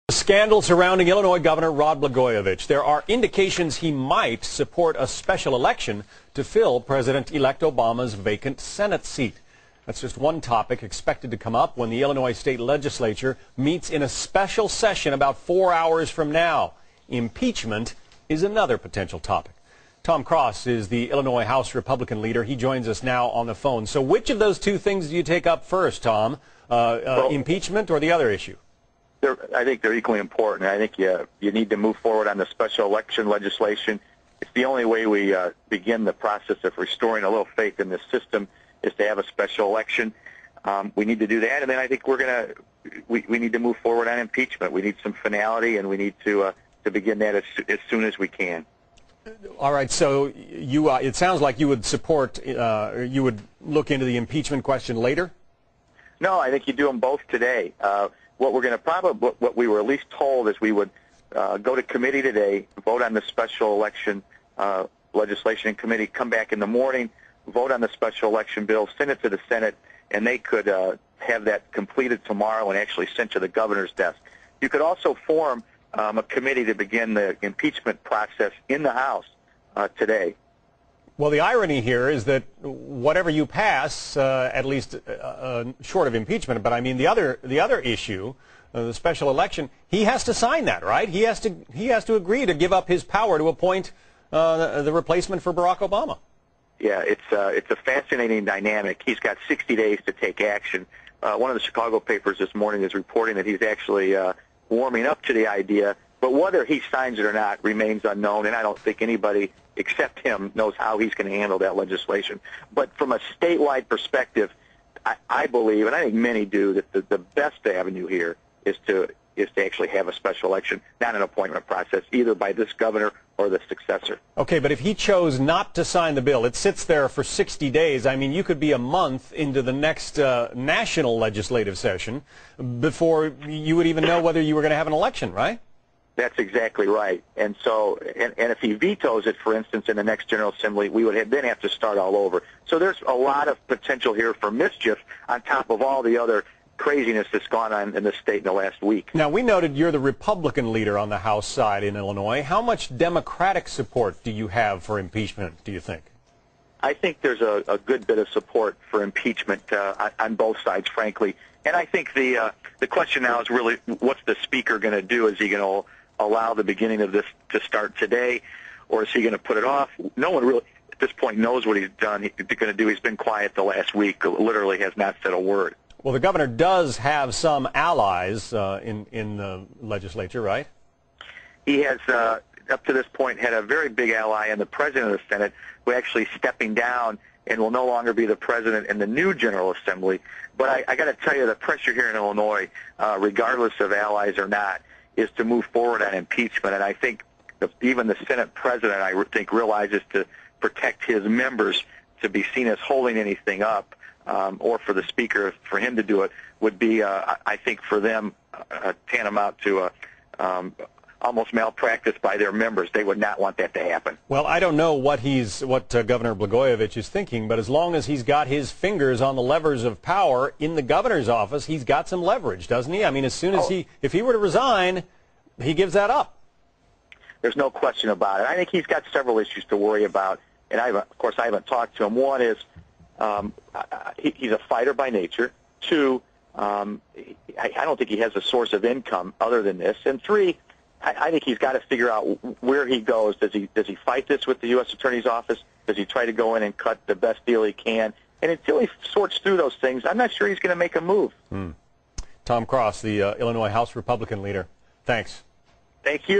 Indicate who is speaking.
Speaker 1: The scandal surrounding Illinois Governor Blagojevich. There are indications he might support a special election to fill President-elect Obama's vacant Senate seat. That's just one topic expected to come up when the Illinois state legislature meets in a special session about 4 hours from now. Impeachment is another potential topic. Tom Cross is the Illinois House Republican leader. He joins us now on the phone. So which of those two things do you take up first, Tom? Impeachment or the other issue?
Speaker 2: I think they're equally important. I think you need to move forward on the special election legislation. It's the only way we begin the process of restoring a little faith in the system is to have a special election. We need to do that, and then I think we need to move forward on impeachment. We need some finality, and we need to begin that as soon as we can.
Speaker 1: All right. So it sounds like you would support, you would look into the impeachment question later.
Speaker 2: No, I think you do them both today. What we were at least told is we would go to committee today, vote on the special election legislation in committee, come back in the morning, vote on the special election bill, send it to the Senate, and they could have that completed tomorrow and actually sent to the governor's desk. You could also form a committee to begin the impeachment process in the House today.
Speaker 1: Well, the irony here is that whatever you pass, at least short of impeachment, but I mean the other issue, the special election, he has to sign that, right? He has to agree to give up his power to appoint the replacement for Barack Obama.
Speaker 2: Yeah, it's a fascinating dynamic. He's got 60 days to take action. One of the Chicago papers this morning is reporting that he's actually warming up to the idea, but whether he signs it or not remains unknown, and I don't think anybody except him knows how he's going to handle that legislation. But from a statewide perspective, I believe, and I think many do, that the best avenue here is to actually have a special election, not an appointment process, either by this governor or the successor.
Speaker 1: Okay, but if he chose not to sign the bill, it sits there for 60 days. I mean, you could be a month into the next national legislative session before you would even know whether you were going to have an election, right?
Speaker 2: That's exactly right. And so, and if he vetoes it, for instance, in the next General Assembly, we would then have to start all over. So there's a lot of potential here for mischief on top of all the other craziness that's gone on in the state in the last week.
Speaker 1: Now, we noted you're the Republican leader on the House side in Illinois. How much Democratic support do you have for impeachment, do you think?
Speaker 2: I think there's a good bit of support for impeachment on both sides, frankly. And I think the question now is really, what's the Speaker going to do? Is he going to allow the beginning of this to start today, or is he going to put it off? No one really at this point knows what he's going to do. He's been quiet the last week, literally has not said a word.
Speaker 1: Well, the governor does have some allies in the legislature, right?
Speaker 2: He has, up to this point, had a very big ally in the president of the Senate, who actually stepping down and will no longer be the president in the new General Assembly. But I got to tell you, the pressure here in Illinois, regardless of allies or not, is to move forward on impeachment. And I think even the Senate president, I think, realizes to protect his members to be seen as holding anything up, or for the Speaker, for him to do it, would be, I think, for them, tantamount to almost malpractice by their members. They would not want that to happen.
Speaker 1: Well, I don't know what Governor Blagojevich is thinking, but as long as he's got his fingers on the levers of power in the governor's office, he's got some leverage, doesn't he? I mean, as soon as if he were to resign, he gives that up.
Speaker 2: There's no question about it. I think he's got several issues to worry about, and of course, I haven't talked to him. One is he's a fighter by nature. Two, I don't think he has a source of income other than this. And three, I think he's got to figure out where he goes. Does he fight this with the U.S. Attorney's Office? Does he try to go in and cut the best deal he can? And until he sorts through those things, I'm not sure he's going to make a move.
Speaker 1: Tom Cross, the Illinois House Republican leader. Thanks.
Speaker 2: Thank you.